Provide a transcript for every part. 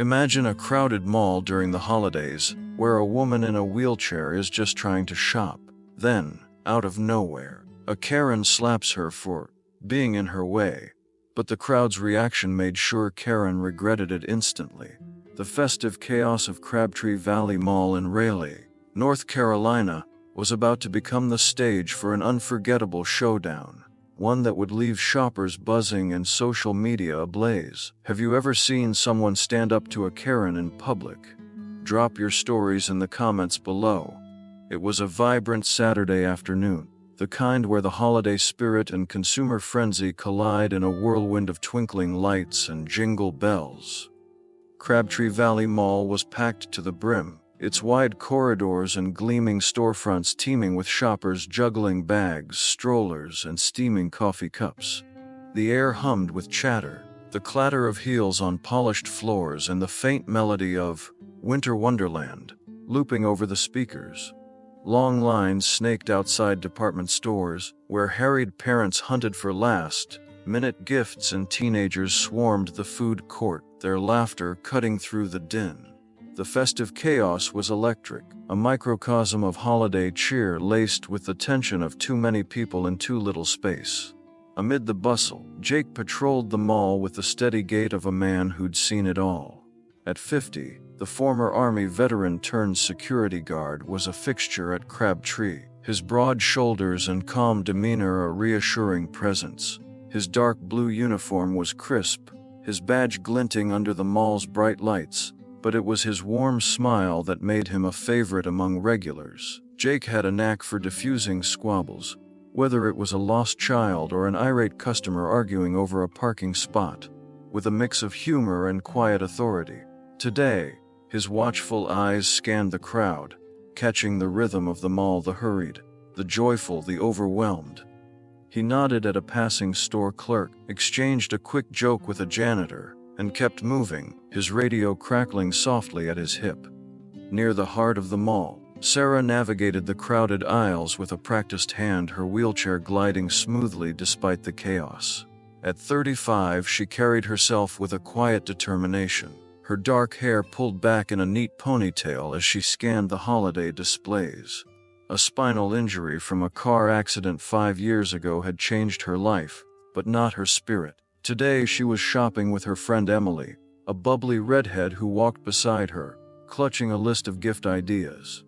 Imagine a crowded mall during the holidays, where a woman in a wheelchair is just trying to shop. Then, out of nowhere, a Karen slaps her for being in her way. But the crowd's reaction made sure Karen regretted it instantly. The festive chaos of Crabtree Valley Mall in Raleigh, North Carolina, was about to become the stage for an unforgettable showdown, one that would leave shoppers buzzing and social media ablaze. Have you ever seen someone stand up to a Karen in public? Drop your stories in the comments below. It was a vibrant Saturday afternoon, the kind where the holiday spirit and consumer frenzy collide in a whirlwind of twinkling lights and jingle bells. Crabtree Valley Mall was packed to the brim, its wide corridors and gleaming storefronts teeming with shoppers juggling bags, strollers, and steaming coffee cups. The air hummed with chatter, the clatter of heels on polished floors and the faint melody of Winter Wonderland looping over the speakers. Long lines snaked outside department stores, where harried parents hunted for last-minute gifts and teenagers swarmed the food court, their laughter cutting through the din. The festive chaos was electric, a microcosm of holiday cheer laced with the tension of too many people in too little space. Amid the bustle, Jake patrolled the mall with the steady gait of a man who'd seen it all. At 50, the former Army veteran turned security guard was a fixture at Crabtree, his broad shoulders and calm demeanor a reassuring presence. His dark blue uniform was crisp, his badge glinting under the mall's bright lights, but it was his warm smile that made him a favorite among regulars. Jake had a knack for diffusing squabbles, whether it was a lost child or an irate customer arguing over a parking spot, with a mix of humor and quiet authority. Today, his watchful eyes scanned the crowd, catching the rhythm of the mall, the hurried, the joyful, the overwhelmed. He nodded at a passing store clerk, exchanged a quick joke with a janitor, and kept moving, his radio crackling softly at his hip. Near the heart of the mall, Sarah navigated the crowded aisles with a practiced hand, her wheelchair gliding smoothly despite the chaos. At 35, she carried herself with a quiet determination, her dark hair pulled back in a neat ponytail as she scanned the holiday displays. A spinal injury from a car accident 5 years ago had changed her life, but not her spirit. Today she was shopping with her friend Emily, a bubbly redhead who walked beside her, clutching a list of gift ideas.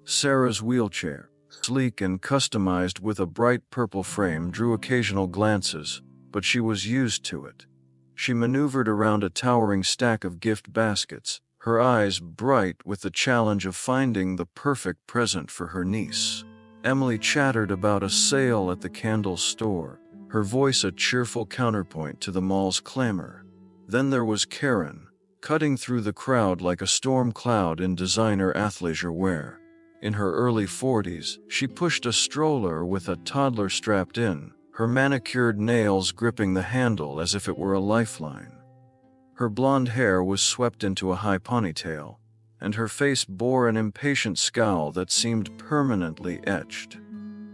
Sarah's wheelchair, sleek and customized with a bright purple frame, drew occasional glances, but she was used to it. She maneuvered around a towering stack of gift baskets, her eyes bright with the challenge of finding the perfect present for her niece. Emily chattered about a sale at the candle store, her voice a cheerful counterpoint to the mall's clamor. Then there was Karen, cutting through the crowd like a storm cloud in designer athleisure wear. In her early 40s, she pushed a stroller with a toddler strapped in, her manicured nails gripping the handle as if it were a lifeline. Her blonde hair was swept into a high ponytail, and her face bore an impatient scowl that seemed permanently etched.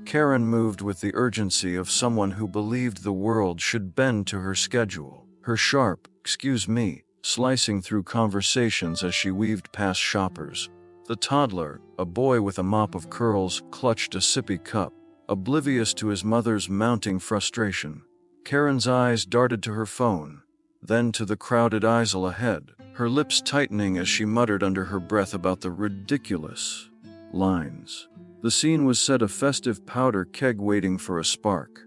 Karen moved with the urgency of someone who believed the world should bend to her schedule, her sharp, "excuse me," slicing through conversations as she weaved past shoppers. The toddler, a boy with a mop of curls, clutched a sippy cup, oblivious to his mother's mounting frustration. Karen's eyes darted to her phone, then to the crowded aisle ahead, her lips tightening as she muttered under her breath about the ridiculous lines. The scene was set a festive powder keg waiting for a spark.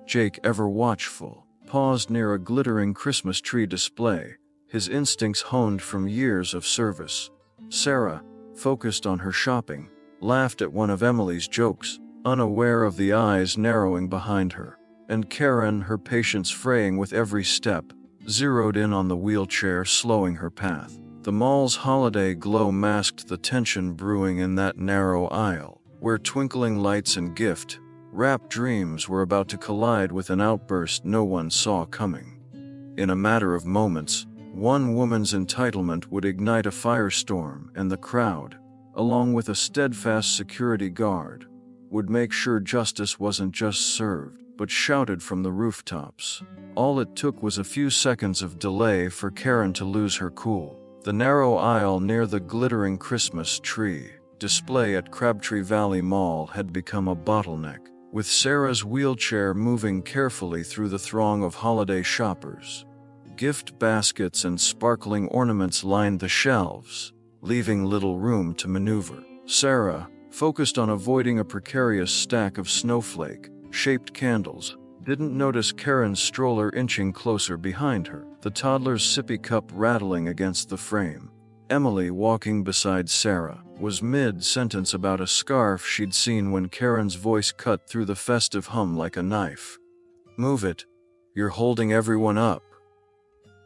Jake, ever watchful, paused near a glittering Christmas tree display, his instincts honed from years of service. Sarah, focused on her shopping, laughed at one of Emily's jokes, unaware of the eyes narrowing behind her. And Karen, her patience fraying with every step, zeroed in on the wheelchair, slowing her path. The mall's holiday glow masked the tension brewing in that narrow aisle, where twinkling lights and gift-wrapped dreams were about to collide with an outburst no one saw coming. In a matter of moments, one woman's entitlement would ignite a firestorm, and the crowd, along with a steadfast security guard, would make sure justice wasn't just served, but shouted from the rooftops. All it took was a few seconds of delay for Karen to lose her cool. The narrow aisle near the glittering Christmas tree display at Crabtree Valley Mall had become a bottleneck, with Sarah's wheelchair moving carefully through the throng of holiday shoppers. Gift baskets and sparkling ornaments lined the shelves, leaving little room to maneuver. Sarah, focused on avoiding a precarious stack of snowflake-shaped candles, didn't notice Karen's stroller inching closer behind her, the toddler's sippy cup rattling against the frame. Emily, walking beside Sarah, was mid-sentence about a scarf she'd seen when Karen's voice cut through the festive hum like a knife. "Move it. You're holding everyone up."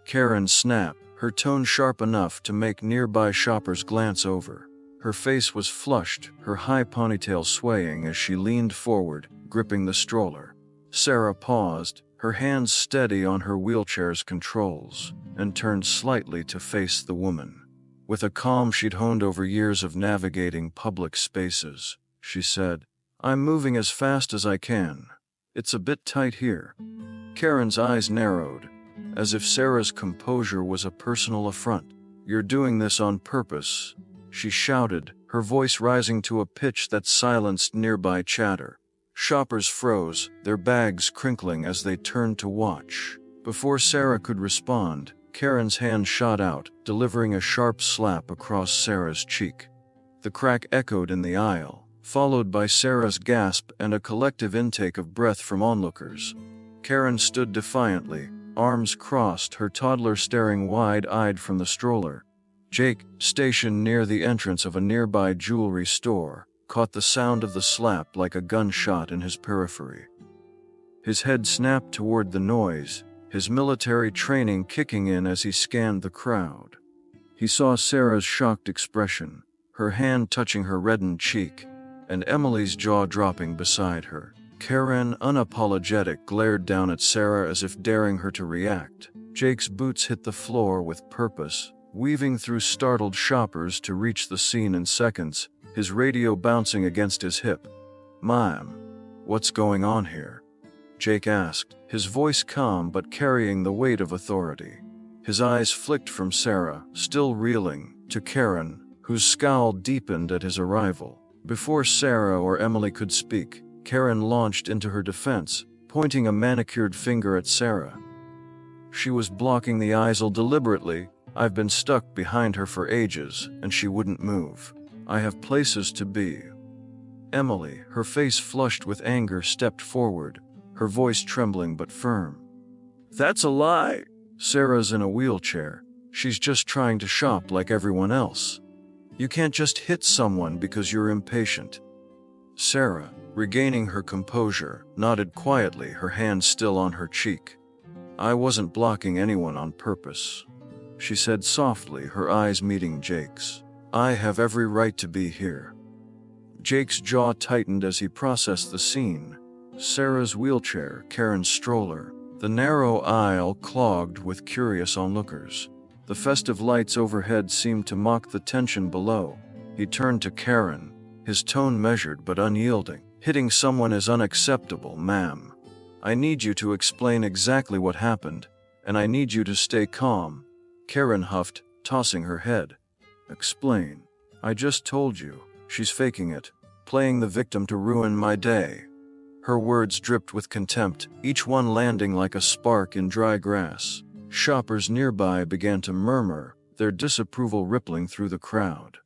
Karen snapped, her tone sharp enough to make nearby shoppers glance over. Her face was flushed, her high ponytail swaying as she leaned forward, gripping the stroller. Sarah paused, her hands steady on her wheelchair's controls, and turned slightly to face the woman. With a calm she'd honed over years of navigating public spaces, she said, "I'm moving as fast as I can. It's a bit tight here." Karen's eyes narrowed, as if Sarah's composure was a personal affront. "You're doing this on purpose," she shouted, her voice rising to a pitch that silenced nearby chatter. Shoppers froze, their bags crinkling as they turned to watch. Before Sarah could respond, Karen's hand shot out, delivering a sharp slap across Sarah's cheek. The crack echoed in the aisle, followed by Sarah's gasp and a collective intake of breath from onlookers. Karen stood defiantly, arms crossed, her toddler staring wide-eyed from the stroller. Jake, stationed near the entrance of a nearby jewelry store, caught the sound of the slap like a gunshot in his periphery. His head snapped toward the noise, his military training kicking in as he scanned the crowd. He saw Sarah's shocked expression, her hand touching her reddened cheek, and Emily's jaw dropping beside her. Karen, unapologetic, glared down at Sarah as if daring her to react. Jake's boots hit the floor with purpose, weaving through startled shoppers to reach the scene in seconds, his radio bouncing against his hip. "Ma'am, what's going on here?" Jake asked, his voice calm but carrying the weight of authority. His eyes flicked from Sarah, still reeling, to Karen, whose scowl deepened at his arrival. Before Sarah or Emily could speak, Karen launched into her defense, pointing a manicured finger at Sarah. She was blocking the aisle deliberately. "I've been stuck behind her for ages, and she wouldn't move. I have places to be." Emily, her face flushed with anger, stepped forward, her voice trembling but firm. "That's a lie. Sarah's in a wheelchair. She's just trying to shop like everyone else. You can't just hit someone because you're impatient." Sarah, regaining her composure, nodded quietly, her hand still on her cheek. "I wasn't blocking anyone on purpose," she said softly, her eyes meeting Jake's. "I have every right to be here." Jake's jaw tightened as he processed the scene. Sarah's wheelchair, Karen's stroller, the narrow aisle clogged with curious onlookers. The festive lights overhead seemed to mock the tension below. He turned to Karen, his tone measured but unyielding. "Hitting someone is unacceptable, ma'am. I need you to explain exactly what happened, and I need you to stay calm." Karen huffed, tossing her head. "Explain? I just told you. She's faking it, playing the victim to ruin my day." Her words dripped with contempt, each one landing like a spark in dry grass. Shoppers nearby began to murmur, their disapproval rippling through the crowd.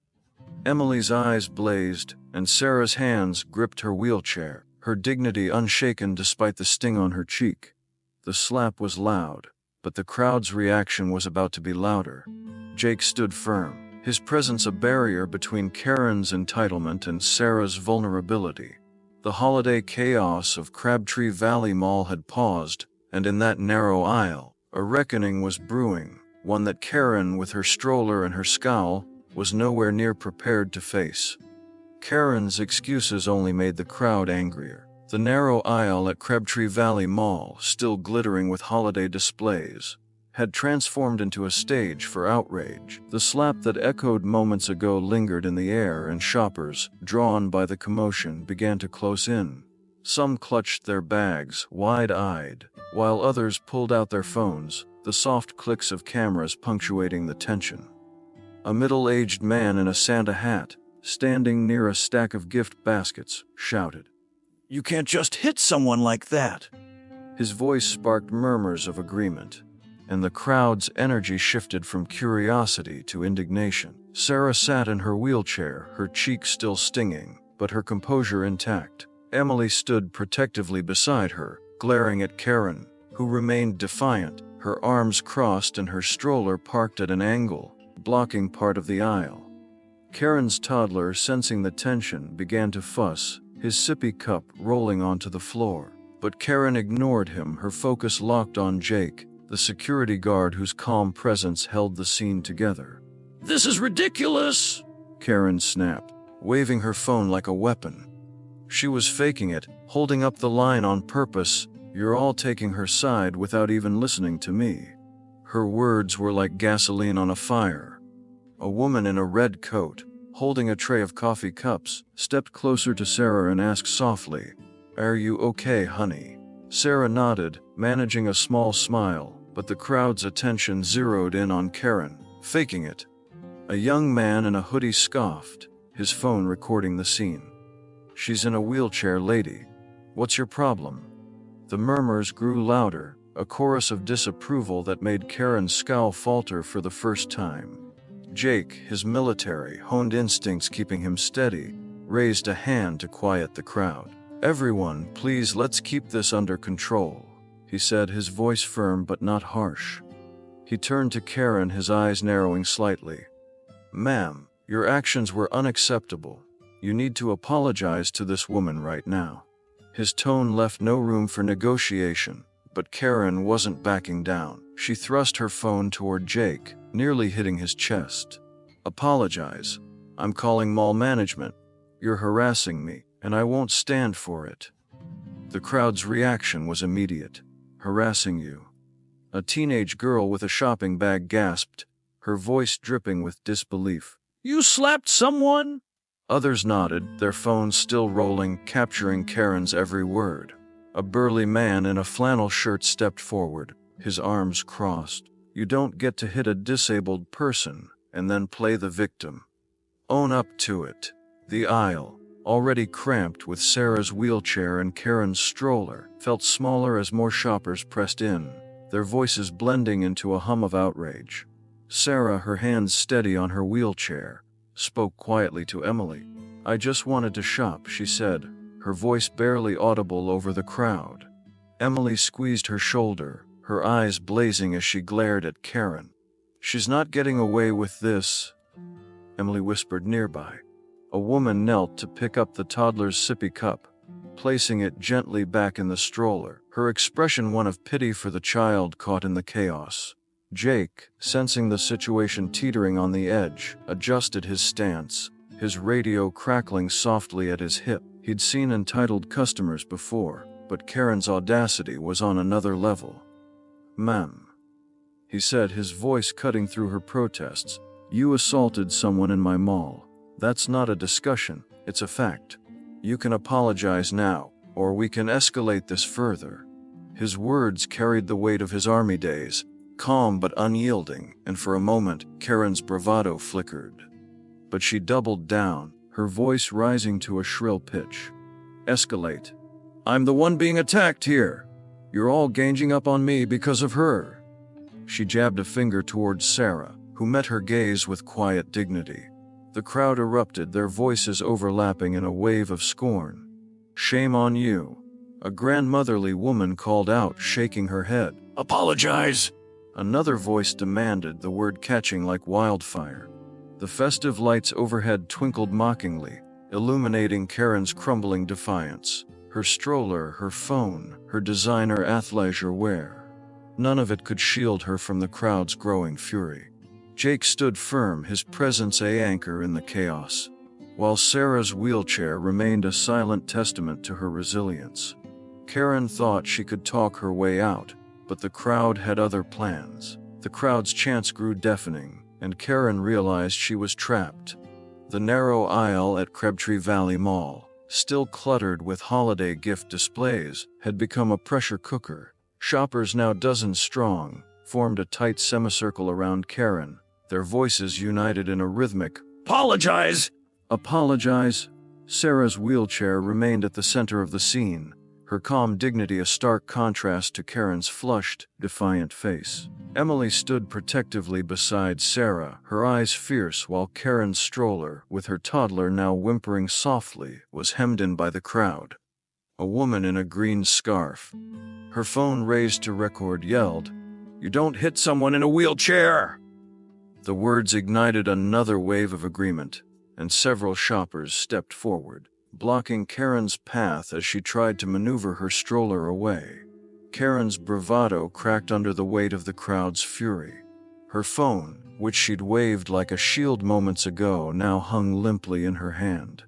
Emily's eyes blazed, and Sarah's hands gripped her wheelchair, her dignity unshaken despite the sting on her cheek. The slap was loud, but the crowd's reaction was about to be louder. Jake stood firm, his presence a barrier between Karen's entitlement and Sarah's vulnerability. The holiday chaos of Crabtree Valley Mall had paused, and in that narrow aisle, a reckoning was brewing, one that Karen, with her stroller and her scowl, was nowhere near prepared to face. Karen's excuses only made the crowd angrier. The narrow aisle at Crabtree Valley Mall, still glittering with holiday displays, had transformed into a stage for outrage. The slap that echoed moments ago lingered in the air, and shoppers, drawn by the commotion, began to close in. Some clutched their bags, wide-eyed, while others pulled out their phones, the soft clicks of cameras punctuating the tension. A middle-aged man in a Santa hat, standing near a stack of gift baskets, shouted, "You can't just hit someone like that!" His voice sparked murmurs of agreement, and the crowd's energy shifted from curiosity to indignation. Sarah sat in her wheelchair, her cheeks still stinging, but her composure intact. Emily stood protectively beside her, glaring at Karen, who remained defiant, her arms crossed and her stroller parked at an angle, blocking part of the aisle. Karen's toddler, sensing the tension, began to fuss, his sippy cup rolling onto the floor. But Karen ignored him, her focus locked on Jake, the security guard whose calm presence held the scene together. "This is ridiculous!" Karen snapped, waving her phone like a weapon. She was faking it, holding up the line on purpose, "You're all taking her side without even listening to me." Her words were like gasoline on a fire. A woman in a red coat, holding a tray of coffee cups, stepped closer to Sarah and asked softly, "Are you okay, honey?" Sarah nodded, managing a small smile, but the crowd's attention zeroed in on Karen, faking it. A young man in a hoodie scoffed, his phone recording the scene. "She's in a wheelchair, lady. What's your problem?" The murmurs grew louder, a chorus of disapproval that made Karen's scowl falter for the first time. Jake, his military-honed instincts keeping him steady, raised a hand to quiet the crowd. "Everyone, please, let's keep this under control," he said, his voice firm but not harsh. He turned to Karen, his eyes narrowing slightly. "Ma'am, your actions were unacceptable. You need to apologize to this woman right now." His tone left no room for negotiation, but Karen wasn't backing down. She thrust her phone toward Jake, nearly hitting his chest. "Apologize. I'm calling mall management. You're harassing me, and I won't stand for it." The crowd's reaction was immediate. "Harassing you?" A teenage girl with a shopping bag gasped, her voice dripping with disbelief. "You slapped someone?" Others nodded, their phones still rolling, capturing Karen's every word. A burly man in a flannel shirt stepped forward, his arms crossed. "You don't get to hit a disabled person and then play the victim. Own up to it." The aisle, already cramped with Sarah's wheelchair and Karen's stroller, felt smaller as more shoppers pressed in, their voices blending into a hum of outrage. Sarah, her hands steady on her wheelchair, spoke quietly to Emily. "I just wanted to shop," she said, her voice barely audible over the crowd. Emily squeezed her shoulder, her eyes blazing as she glared at Karen. "She's not getting away with this," Emily whispered nearby. A woman knelt to pick up the toddler's sippy cup, placing it gently back in the stroller, her expression one of pity for the child caught in the chaos. Jake, sensing the situation teetering on the edge, adjusted his stance, his radio crackling softly at his hip. He'd seen entitled customers before, but Karen's audacity was on another level. "Ma'am," he said, his voice cutting through her protests, "you assaulted someone in my mall. That's not a discussion, it's a fact. You can apologize now, or we can escalate this further." His words carried the weight of his army days, calm but unyielding, and for a moment, Karen's bravado flickered. But she doubled down, her voice rising to a shrill pitch. "Escalate. I'm the one being attacked here. You're all ganging up on me because of her." She jabbed a finger towards Sarah, who met her gaze with quiet dignity. The crowd erupted, their voices overlapping in a wave of scorn. "Shame on you," a grandmotherly woman called out, shaking her head. "Apologize," another voice demanded, the word catching like wildfire. The festive lights overhead twinkled mockingly, illuminating Karen's crumbling defiance. Her stroller, her phone, her designer athleisure wear. None of it could shield her from the crowd's growing fury. Jake stood firm, his presence an anchor in the chaos, while Sarah's wheelchair remained a silent testament to her resilience. Karen thought she could talk her way out, but the crowd had other plans. The crowd's chants grew deafening, and Karen realized she was trapped. The narrow aisle at Crabtree Valley Mall, still cluttered with holiday gift displays, had become a pressure cooker. Shoppers, now dozens strong, formed a tight semicircle around Karen, their voices united in a rhythmic, "Apologize! Apologize!" Sarah's wheelchair remained at the center of the scene, her calm dignity a stark contrast to Karen's flushed, defiant face. Emily stood protectively beside Sarah, her eyes fierce, while Karen's stroller, with her toddler now whimpering softly, was hemmed in by the crowd. A woman in a green scarf, her phone raised to record, yelled, "You don't hit someone in a wheelchair!" The words ignited another wave of agreement, and several shoppers stepped forward, blocking Karen's path as she tried to maneuver her stroller away. Karen's bravado cracked under the weight of the crowd's fury. Her phone, which she'd waved like a shield moments ago, now hung limply in her hand.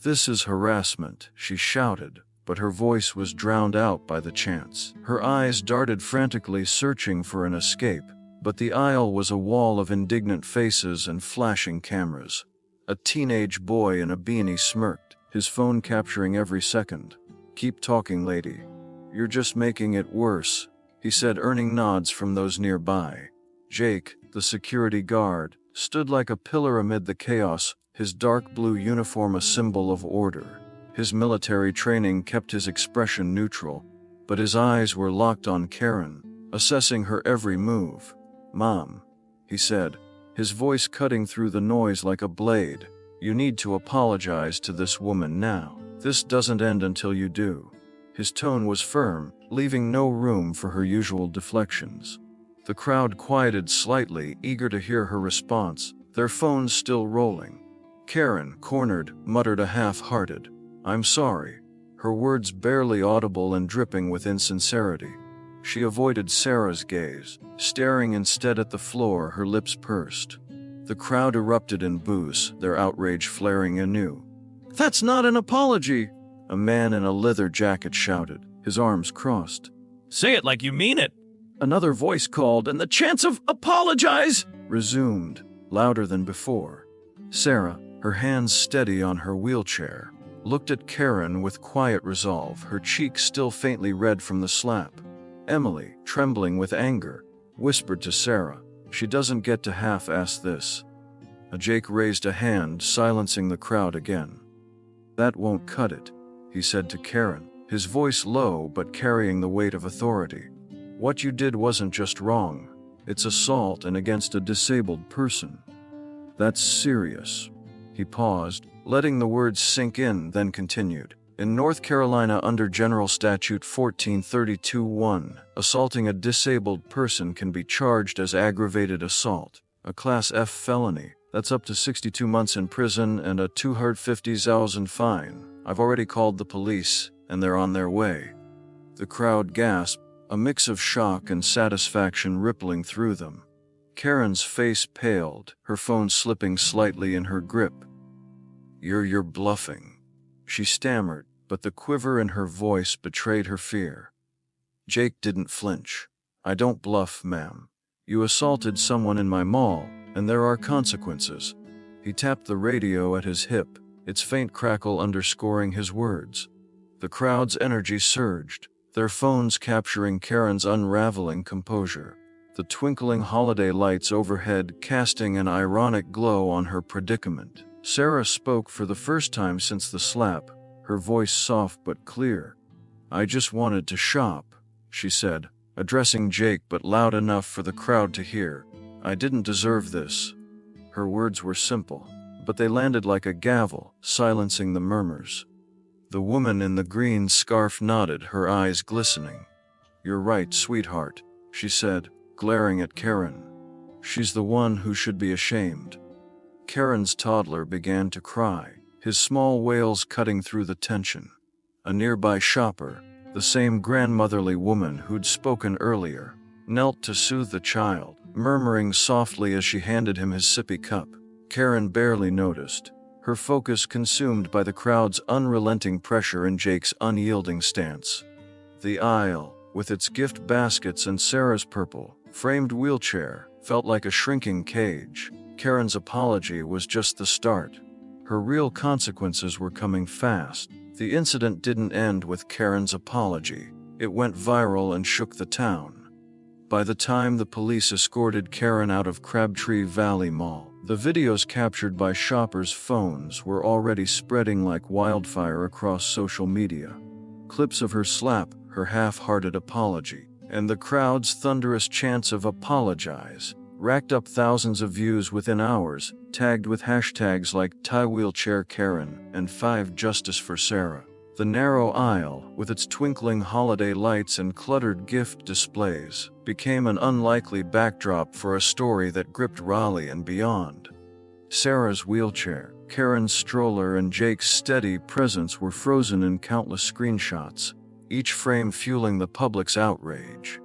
"This is harassment," she shouted, but her voice was drowned out by the chants. Her eyes darted frantically, searching for an escape, but the aisle was a wall of indignant faces and flashing cameras. A teenage boy in a beanie smirked, his phone capturing every second. "Keep talking, lady. You're just making it worse," he said, earning nods from those nearby. Jake, the security guard, stood like a pillar amid the chaos, his dark blue uniform a symbol of order. His military training kept his expression neutral, but his eyes were locked on Karen, assessing her every move. "Mom," he said, his voice cutting through the noise like a blade, "you need to apologize to this woman now. This doesn't end until you do." His tone was firm, leaving no room for her usual deflections. The crowd quieted slightly, eager to hear her response, their phones still rolling. Karen, cornered, muttered a half-hearted, "I'm sorry," her words barely audible and dripping with insincerity. She avoided Sarah's gaze, staring instead at the floor, her lips pursed. The crowd erupted in boos, their outrage flaring anew. "That's not an apology!" a man in a leather jacket shouted, his arms crossed. "Say it like you mean it!" Another voice called, and the chants of "apologize" resumed, louder than before. Sarah, her hands steady on her wheelchair, looked at Karen with quiet resolve, her cheeks still faintly red from the slap. Emily, trembling with anger, whispered to Sarah, "She doesn't get to half-ass this." Jake raised a hand, silencing the crowd again. "That won't cut it," he said to Karen, his voice low but carrying the weight of authority. "What you did wasn't just wrong. It's assault and against a disabled person. That's serious." He paused, letting the words sink in, then continued. "In North Carolina, under General Statute 1432-1, assaulting a disabled person can be charged as aggravated assault, a Class F felony. That's up to 62 months in prison and a $250,000 fine. I've already called the police, and they're on their way." The crowd gasped, a mix of shock and satisfaction rippling through them. Karen's face paled, her phone slipping slightly in her grip. You're bluffing," she stammered, but the quiver in her voice betrayed her fear. Jake didn't flinch. "I don't bluff, ma'am. You assaulted someone in my mall, and there are consequences." He tapped the radio at his hip, its faint crackle underscoring his words. The crowd's energy surged, their phones capturing Karen's unraveling composure, the twinkling holiday lights overhead casting an ironic glow on her predicament. Sarah spoke for the first time since the slap, her voice soft but clear. "I just wanted to shop," she said, addressing Jake but loud enough for the crowd to hear. "I didn't deserve this." Her words were simple, but they landed like a gavel, silencing the murmurs. The woman in the green scarf nodded, her eyes glistening. "You're right, sweetheart," she said, glaring at Karen. "She's the one who should be ashamed." Karen's toddler began to cry, his small wails cutting through the tension. A nearby shopper, the same grandmotherly woman who'd spoken earlier, knelt to soothe the child, murmuring softly as she handed him his sippy cup. Karen barely noticed, her focus consumed by the crowd's unrelenting pressure and Jake's unyielding stance. The aisle, with its gift baskets and Sarah's purple, framed wheelchair, felt like a shrinking cage. Karen's apology was just the start. Her real consequences were coming fast. The incident didn't end with Karen's apology. It went viral and shook the town. By the time the police escorted Karen out of Crabtree Valley Mall, the videos captured by shoppers' phones were already spreading like wildfire across social media. Clips of her slap, her half-hearted apology, and the crowd's thunderous chants of "apologize" racked up thousands of views within hours, tagged with hashtags like #TieWheelchairKaren and #5Justice for Sarah. The narrow aisle, with its twinkling holiday lights and cluttered gift displays, became an unlikely backdrop for a story that gripped Raleigh and beyond. Sarah's wheelchair, Karen's stroller, and Jake's steady presence were frozen in countless screenshots, each frame fueling the public's outrage.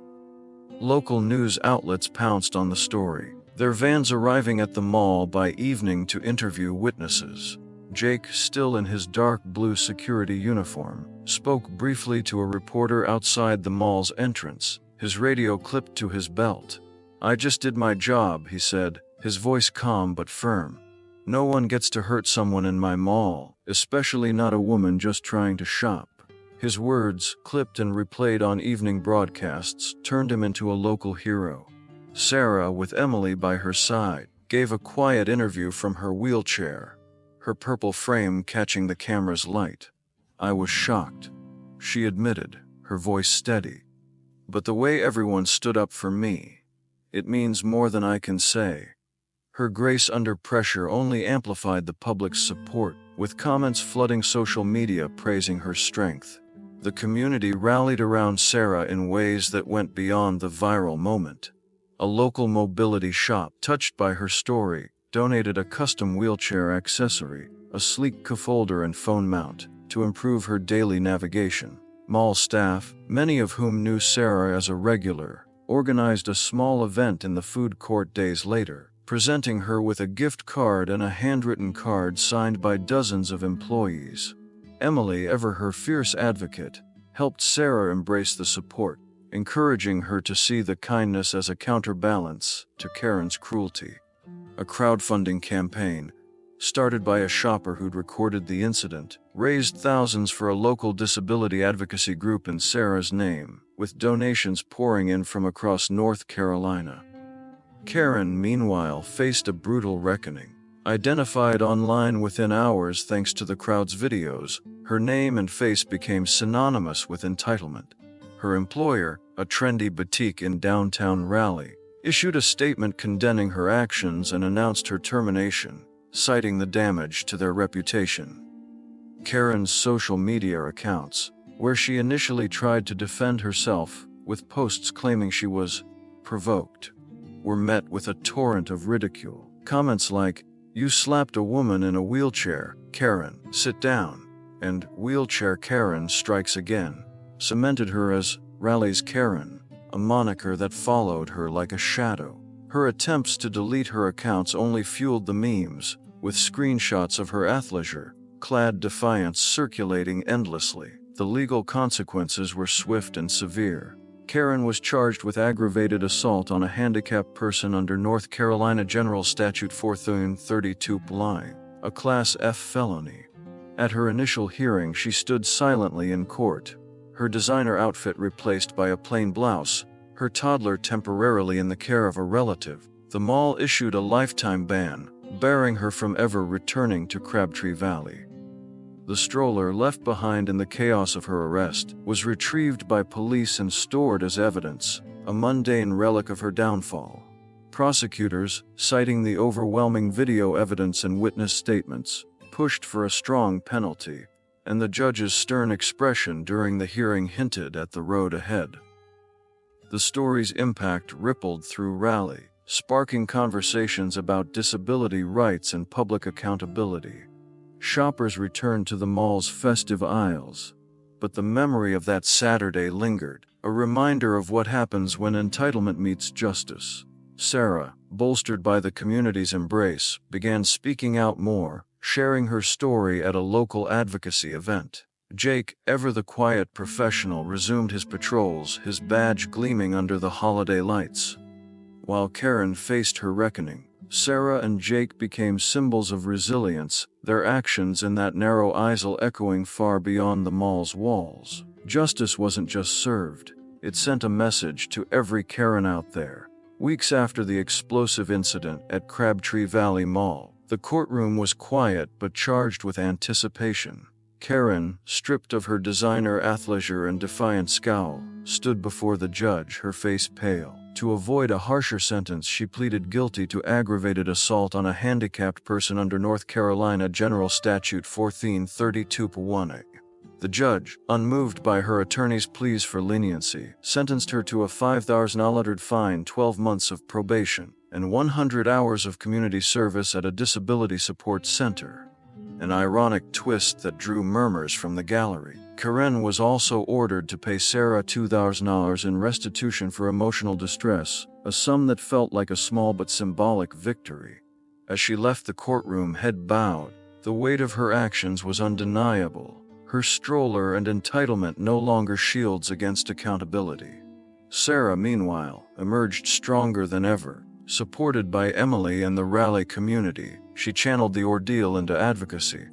Local news outlets pounced on the story, their vans arriving at the mall by evening to interview witnesses. Jake, still in his dark blue security uniform, spoke briefly to a reporter outside the mall's entrance, his radio clipped to his belt. "I just did my job," he said, his voice calm but firm. "No one gets to hurt someone in my mall, especially not a woman just trying to shop." His words, clipped and replayed on evening broadcasts, turned him into a local hero. Sarah, with Emily by her side, gave a quiet interview from her wheelchair, her purple frame catching the camera's light. "I was shocked," she admitted, her voice steady. "But the way everyone stood up for me, it means more than I can say." Her grace under pressure only amplified the public's support, with comments flooding social media praising her strength. The community rallied around Sarah in ways that went beyond the viral moment. A local mobility shop, touched by her story, donated a custom wheelchair accessory, a sleek cup-holder and phone mount, to improve her daily navigation. Mall staff, many of whom knew Sarah as a regular, organized a small event in the food court days later, presenting her with a gift card and a handwritten card signed by dozens of employees. Emily, ever her fierce advocate, helped Sarah embrace the support, encouraging her to see the kindness as a counterbalance to Karen's cruelty. A crowdfunding campaign, started by a shopper who'd recorded the incident, raised thousands for a local disability advocacy group in Sarah's name, with donations pouring in from across North Carolina. Karen, meanwhile, faced a brutal reckoning. Identified online within hours thanks to the crowd's videos, her name and face became synonymous with entitlement. Her employer, a trendy boutique in downtown Raleigh, issued a statement condemning her actions and announced her termination, citing the damage to their reputation. Karen's social media accounts, where she initially tried to defend herself with posts claiming she was provoked, were met with a torrent of ridicule. Comments like, "You slapped a woman in a wheelchair, Karen, sit down," and "Wheelchair Karen strikes again," cemented her as Raleigh's Karen, a moniker that followed her like a shadow. Her attempts to delete her accounts only fueled the memes, with screenshots of her athleisure-clad defiance circulating endlessly. The legal consequences were swift and severe. Karen was charged with aggravated assault on a handicapped person under North Carolina General Statute 432, a Class F felony. At her initial hearing, she stood silently in court, her designer outfit replaced by a plain blouse, her toddler temporarily in the care of a relative. The mall issued a lifetime ban, barring her from ever returning to Crabtree Valley. The stroller, left behind in the chaos of her arrest, was retrieved by police and stored as evidence, a mundane relic of her downfall. Prosecutors, citing the overwhelming video evidence and witness statements, pushed for a strong penalty, and the judge's stern expression during the hearing hinted at the road ahead. The story's impact rippled through Raleigh, sparking conversations about disability rights and public accountability. Shoppers returned to the mall's festive aisles, but the memory of that Saturday lingered, a reminder of what happens when entitlement meets justice. Sarah, bolstered by the community's embrace, began speaking out more, sharing her story at a local advocacy event. Jake, ever the quiet professional, resumed his patrols, his badge gleaming under the holiday lights. While Karen faced her reckoning, Sarah and Jake became symbols of resilience, their actions in that narrow aisle echoing far beyond the mall's walls. Justice wasn't just served, It sent a message to every Karen out there. Weeks after the explosive incident at Crabtree Valley Mall, the courtroom was quiet but charged with anticipation. Karen, stripped of her designer athleisure and defiant scowl, stood before the judge, her face pale. To avoid a harsher sentence, she pleaded guilty to aggravated assault on a handicapped person under North Carolina General Statute 1432(1)(a). The judge, unmoved by her attorney's pleas for leniency, sentenced her to a $5,000 fine, 12 months of probation, and 100 hours of community service at a disability support center. An ironic twist that drew murmurs from the gallery. Karen was also ordered to pay Sarah $2,000 in restitution for emotional distress, a sum that felt like a small but symbolic victory. As she left the courtroom, head bowed, the weight of her actions was undeniable. Her stroller and entitlement no longer shields against accountability. Sarah, meanwhile, emerged stronger than ever. Supported by Emily and the Raleigh community, she channeled the ordeal into advocacy.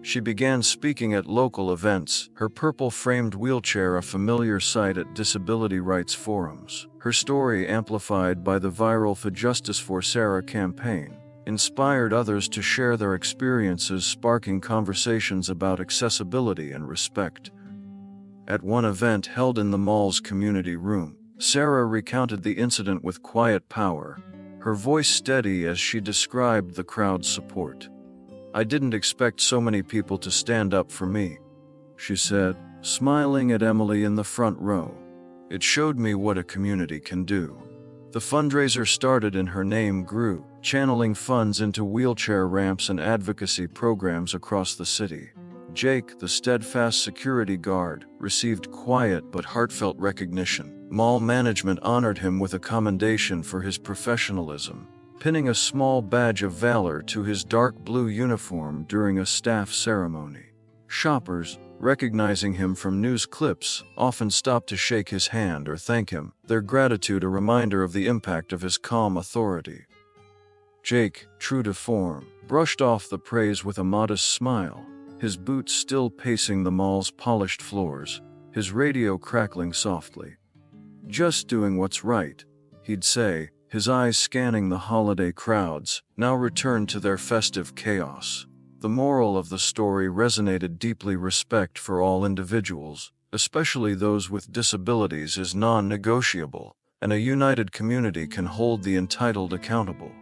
She began speaking at local events, her purple-framed wheelchair a familiar sight at disability rights forums. Her story, amplified by the viral For Justice for Sarah campaign, inspired others to share their experiences, sparking conversations about accessibility and respect. At one event held in the mall's community room, Sarah recounted the incident with quiet power, her voice steady as she described the crowd's support. "I didn't expect so many people to stand up for me," she said, smiling at Emily in the front row. "It showed me what a community can do." The fundraiser started and her name grew, channeling funds into wheelchair ramps and advocacy programs across the city. Jake, the steadfast security guard, received quiet but heartfelt recognition. Mall management honored him with a commendation for his professionalism, pinning a small badge of valor to his dark blue uniform during a staff ceremony. Shoppers, recognizing him from news clips, often stopped to shake his hand or thank him, their gratitude a reminder of the impact of his calm authority. Jake, true to form, brushed off the praise with a modest smile, his boots still pacing the mall's polished floors, his radio crackling softly. "Just doing what's right," he'd say, his eyes scanning the holiday crowds, now returned to their festive chaos. The moral of the story resonated deeply. Respect for all individuals, especially those with disabilities, is non-negotiable, and a united community can hold the entitled accountable.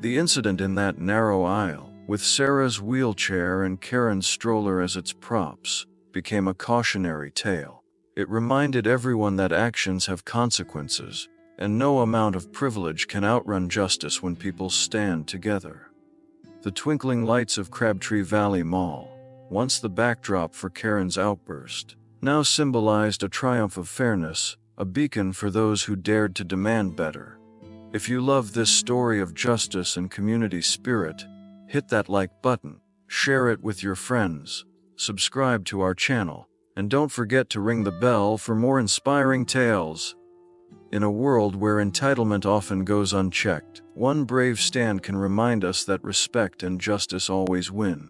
The incident in that narrow aisle, with Sarah's wheelchair and Karen's stroller as its props, became a cautionary tale. It reminded everyone that actions have consequences, and no amount of privilege can outrun justice when people stand together. The twinkling lights of Crabtree Valley Mall, once the backdrop for Karen's outburst, now symbolized a triumph of fairness, a beacon for those who dared to demand better. If you love this story of justice and community spirit, hit that like button, share it with your friends, subscribe to our channel, and don't forget to ring the bell for more inspiring tales. In a world where entitlement often goes unchecked, one brave stand can remind us that respect and justice always win.